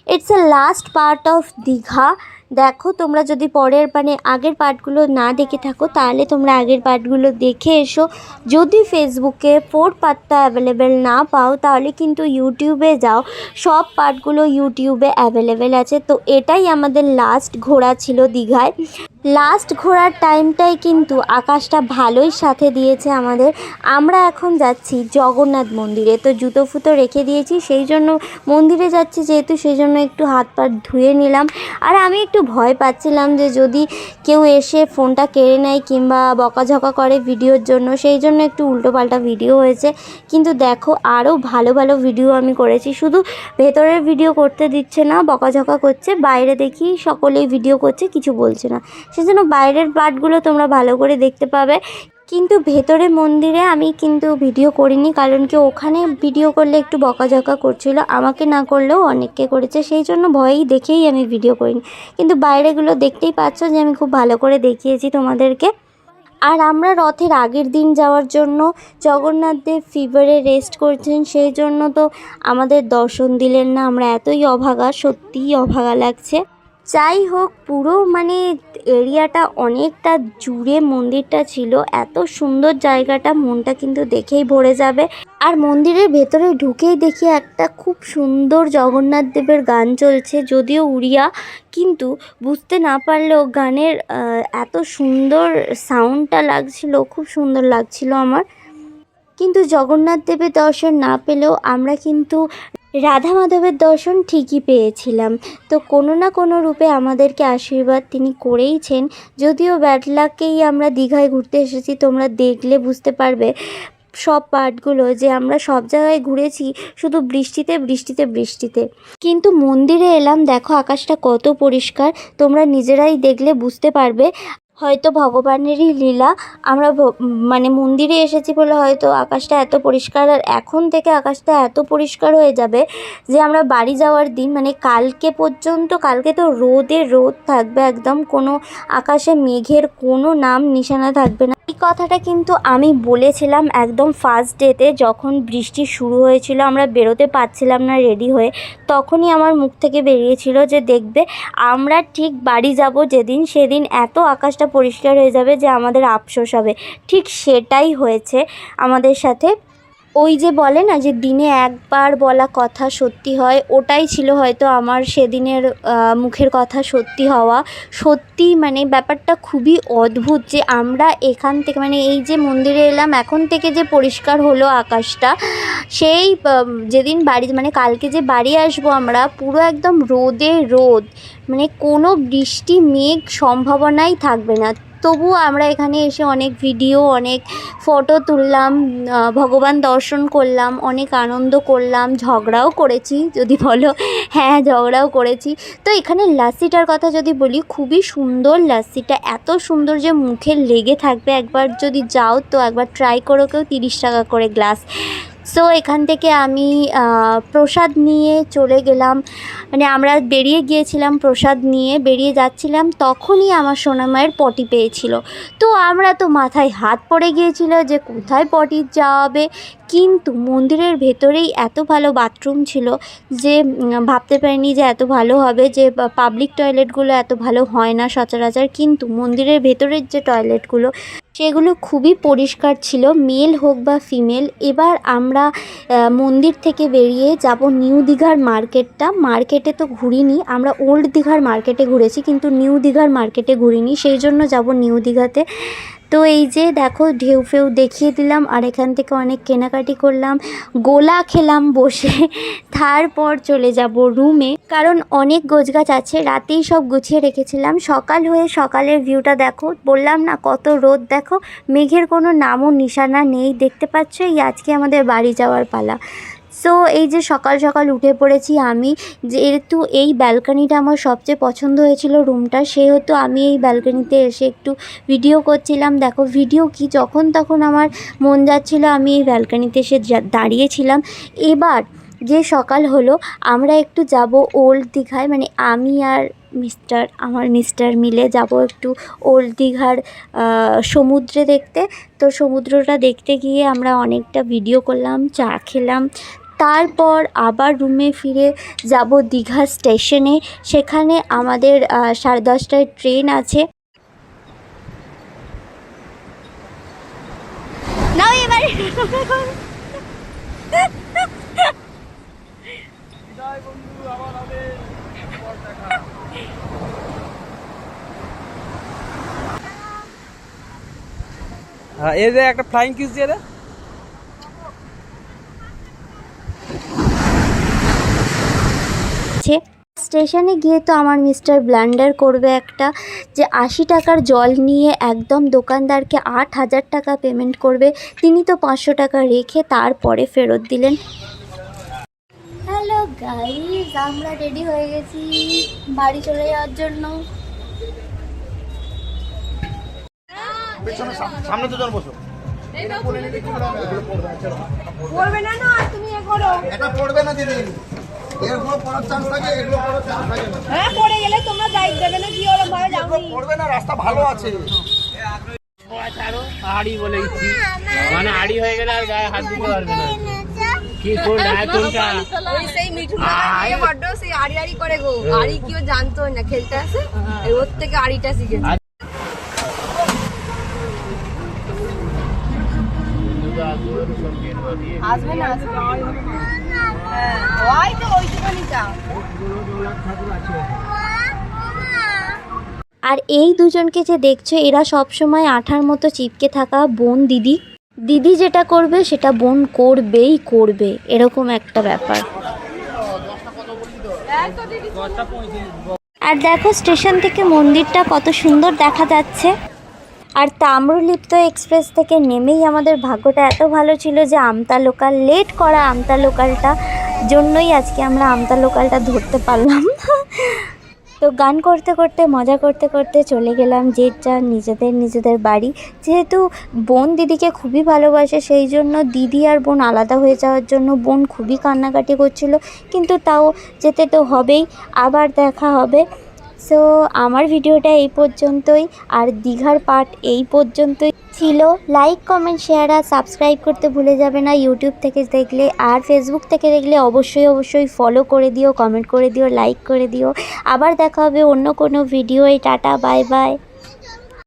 It's a last part of Digha. দেখো তোমরা যদি পরের আগের পার্টগুলো না দেখে থাকো তাহলে তোমরা আগের পার্টগুলো দেখে এসো। যদি ফেসবুকে 4 পার্টটা অ্যাভেলেবেল না পাও তাহলে কিন্তু ইউটিউবে যাও, সব পার্টগুলো ইউটিউবে অ্যাভেলেবেল আছে। তো এটাই আমাদের লাস্ট ঘোরা ছিল দীঘায়। লাস্ট ঘোরার টাইমটাই কিন্তু আকাশটা ভালোই সাথে দিয়েছে আমাদের। আমরা এখন যাচ্ছি জগন্নাথ মন্দিরে। তো জুতো ফুতো রেখে দিয়েছি, সেই জন্য মন্দিরে যাচ্ছি যেহেতু, সেই জন্য একটু হাত পা ধুয়ে নিলাম। আর আমি একটু ভয় পাচ্ছিলাম যে যদি কেউ এসে ফোনটা কেড়ে নেয় কিংবা বকাঝকা করে ভিডিওর জন্য, সেই জন্য একটু উল্টোপাল্টা ভিডিও হয়েছে। কিন্তু দেখো আরও ভালো ভালো ভিডিও আমি করেছি, শুধু ভেতরের ভিডিও করতে দিচ্ছে না, বকাঝকা করছে। বাইরে দেখি সকলেই ভিডিও করছে, কিছু বলছে না, সেজন্য বাইরের পার্টগুলো তোমরা ভালো করে দেখতে পাবে। কিন্তু ভেতরে মন্দিরে আমি কিন্তু ভিডিও করিনি, কারণ কি ওখানে ভিডিও করলে একটু বকাঝকা করছিল, আমাকে না করলেও অনেককে করেছে, সেই জন্য ভয়েই দেখেই আমি ভিডিও করিনি। কিন্তু বাইরেগুলো দেখতেই পাচ্ছ যে আমি খুব ভালো করে দেখিয়েছি তোমাদেরকে। আর আমরা রথের আগের দিন যাওয়ার জন্য জগন্নাথ দেব ফিভারে রেস্ট করছেন, সেই জন্য তো আমাদের দর্শন দিলেন না। আমরা এতই অভাগা, সত্যিই অভাগা লাগছে। যাই হোক, পুরো এরিয়াটা অনেকটা জুড়ে মন্দিরটা ছিল, এত সুন্দর জায়গাটা, মনটা কিন্তু দেখেই ভরে যাবে। আর মন্দিরের ভেতরে ঢুকেই দেখি একটা খুব সুন্দর জগন্নাথ দেবের গান চলছে, যদিও উড়িয়া, কিন্তু বুঝতে না পারলেও গানের এত সুন্দর সাউন্ডটা লাগছিল, খুব সুন্দর লাগছিল আমার। কিন্তু জগন্নাথ দেবের দর্শন না পেলেও আমরা কিন্তু রাধা মাধবের দর্শন ঠিকই পেয়েছিলাম। তো কোনো না কোনো রূপে আমাদেরকে আশীর্বাদ তিনি করেইছেন। যদিও ব্যাড লাকেই আমরা দীঘায় ঘুরতে এসেছি, তোমরা দেখলে বুঝতে পারবে সব পার্টগুলো যে আমরা সব জায়গায় ঘুরেছি শুধু বৃষ্টিতে বৃষ্টিতে বৃষ্টিতে। কিন্তু মন্দিরে এলাম, দেখো আকাশটা কত পরিষ্কার, তোমরা নিজেরাই দেখলে বুঝতে পারবে। হয়তো ভগবানেরই লীলা, আমরা মন্দিরে এসেছি বলে হয়তো আকাশটা এত পরিষ্কার। আর এখন থেকে আকাশটা এত পরিষ্কার হয়ে যাবে যে আমরা বাড়ি যাওয়ার দিন কালকে পর্যন্ত, কালকে তো রোদে রোদ থাকবে একদম, কোনো আকাশে মেঘের কোনো নাম নিশানা থাকবে না। এই কথাটা কিন্তু আমি বলেছিলাম একদম ফার্স্ট ডেতে, যখন বৃষ্টি শুরু হয়েছিল, আমরা বেরোতে পারছিলাম না রেডি হয়ে, তখনই আমার মুখ থেকে বেরিয়েছিল যে দেখবে আমরা ঠিক বাড়ি যাব যেদিন, সেদিন এত আকাশটা পরিষ্কার হয়ে যাবে যে আমাদের আফসোস হবে। ঠিক সেটাই হয়েছে আমাদের সাথে। ওই যে বলে না যে দিনে একবার বলা কথা সত্যি হয়, ওটাই ছিল হয়তো আমার সেদিনের মুখের কথা সত্যি হওয়া। সত্যি ব্যাপারটা খুবই অদ্ভুত যে আমরা এখান থেকে এই যে মন্দিরে এলাম, এখন থেকে যে পরিষ্কার হলো আকাশটা, সেই যেদিন বাড়ি কালকে যে বাড়ি আসবো আমরা, পুরো একদম রোদে রোদ, কোনো বৃষ্টি মেঘ সম্ভাবনাই থাকবে না। তবুও আমরা এখানে এসে অনেক ভিডিও, অনেক ফটো তুললাম, ভগবান দর্শন করলাম, অনেক আনন্দ করলাম, ঝগড়াও করেছি যদি বলো, হ্যাঁ ঝগড়াও করেছি। তো এখানে লাস্সিটার কথা যদি বলি, খুবই সুন্দর লাস্সিটা, এত সুন্দর যে মুখে লেগে থাকবে। একবার যদি যাও তো একবার ট্রাই করো, কেউ 30 টাকা করে গ্লাস। সো এখান থেকে আমি প্রসাদ নিয়ে চলে গেলাম, আমরা বেরিয়ে গিয়েছিলাম প্রসাদ নিয়ে, বেরিয়ে যাচ্ছিলাম তখনই আমার সোনামায়ের পটি পেয়েছিল। তো আমরা তো মাথায় হাত পড়ে গিয়েছিল যে কোথায় পটি যাওয়াবে। কিন্তু মন্দিরের ভেতরেই এত ভালো বাথরুম ছিল যে ভাবতে পারিনি যে এত ভালো হবে, যে পাবলিক টয়লেটগুলো এত ভালো হয় না সচরাচর, কিন্তু মন্দিরের ভেতরের যে টয়লেটগুলো সেগুলো খুবই পরিষ্কার ছিল, মেল হোক বা ফিমেল। এবার আমরা মন্দির থেকে বেরিয়ে যাব নিউ দীঘার মার্কেটে তো ঘুরিনি আমরা, ওল্ড দীঘার মার্কেটে ঘুরেছি কিন্তু নিউ দীঘার মার্কেটে ঘুরিনি, সেই জন্য যাব নিউ দীঘাতে। তো এই যে দেখো ঢেউ ফেউ দেখিয়ে দিলাম, আর এখান থেকে অনেক কেনাকাটি করলাম, গোলা খেলাম বসে, তারপর চলে যাব রুমে, কারণ অনেক গোছগাছ আছে, রাতেই সব গুছিয়ে রেখেছিলাম। সকাল হয়ে সকালের ভিউটা দেখো, বললাম না কত রোদ, দেখো মেঘের কোনো নামও নিশানা নেই, দেখতে পাচ্ছ এই আজকে আমাদের বাড়ি যাওয়ার পালা। সো এই যে সকাল সকাল উঠে পড়েছি আমি, যেহেতু এই ব্যালকনিটা আমার সবচেয়ে পছন্দ হয়েছিল রুমটা, সেহেতু আমি এই ব্যালকনিতে এসে একটু ভিডিও করছিলাম। দেখো ভিডিও কি, যখন তখন আমার মন যাচ্ছিলো আমি এই ব্যালকনিতে এসে দাঁড়িয়েছিলাম। এবার যে সকাল হলো, আমরা একটু যাব ওল্ড দীঘায়, আমি আর আমার মিস্টার মিলে যাব একটু ওল্ড দীঘার সমুদ্রে দেখতে। তো সমুদ্রটা দেখতে গিয়ে আমরা অনেকটা ভিডিও করলাম, চা খেলাম, তারপর আবার রুমে ফিরে যাব দীঘা স্টেশনে। সেখানে আমাদের 10:30টায় ট্রেন আছে। নাও এবারে এই যে একটা ফ্লাইং কিস দিয়ে দে। স্টেশনে গিয়ে তো আমার মিস্টার ব্লান্ডার করবে একটা, যে 80 টাকার জল নিয়ে একদম দোকানদারকে 8,000 টাকা পেমেন্ট করবে। তিনি তো 500 টাকা রেখে তারপরে ফেরত দিলেন। হ্যালো গাইস, আমরা রেডি হয়ে গেছি বাড়ি চলে যাওয়ার জন্য। সামনে দুজন বসো। পড়বে না না, তুমি এ করো। এটা পড়বে না দিদি, এগুলো পড়ার চান্স থাকে, এগুলো পড়ার চান্স থাকে না। হ্যাঁ, পড়ে গেলে তোমরা দায়িত্ব দেবে না, কি ওরকম ভাবে যাও। এগুলো পড়বে না, রাস্তা ভালো আছে। আড়ি বলে দিচ্ছি, মানে আড়ি হয়ে গেলে আর গায়ে হাত দিতে পারবে না। কি কোনটা কোনটা ওই সেই মিঠুন দাদা বড্ড সেই আড়ি আড়ি করে গো। আড়ি কিও জানতো না, খেলতে আসে এই ওর থেকে আড়িটা শিখেছে। আসবে না, হ্যাঁ ওই তো ওইটুখানিটা। আর এই দুজনকে যে দেখছো, এরা সবসময় আঠার মতো চিপকে থাকা বোন দিদি। দিদি যেটা করবে সেটা বোন করবেই করবে, এরকম একটা ব্যাপার। আর দেখো স্টেশন থেকে মন্দিরটা কত সুন্দর দেখা যাচ্ছে। আর তাম্রলিপ্ত এক্সপ্রেস থেকে নেমেই আমাদের ভাগ্যটা এত ভালো ছিল যে আমতা লোকাল, লেট করা আমতা লোকালটা জন্যই আজকে আমরা আমতা লোকালটা ধরতে পারলাম। তো গান করতে করতে মজা করতে করতে চলে গেলাম যে যার নিজেদের বাড়ি। যেহেতু বোন দিদিকে খুবই ভালোবাসে, সেই জন্য দিদি আর বোন আলাদা হয়ে যাওয়ার জন্য বোন খুবই কান্নাকাটি করছিল, কিন্তু তাও যেতে তো হবেই, আবার দেখা হবে। সো আমার ভিডিওটা এই পর্যন্তই, আর দীঘার পার্ট এই পর্যন্তই ছিল। লাইক কমেন্ট শেয়ার আর সাবস্ক্রাইব করতে ভুলে যাবে না ইউটিউব থেকে দেখলে। আর ফেসবুক থেকে দেখলে অবশ্যই ফলো করে দিও, কমেন্ট করে দিও, লাইক করে দিও। আবার দেখা হবে অন্য কোনো ভিডিও। Tata, bye bye.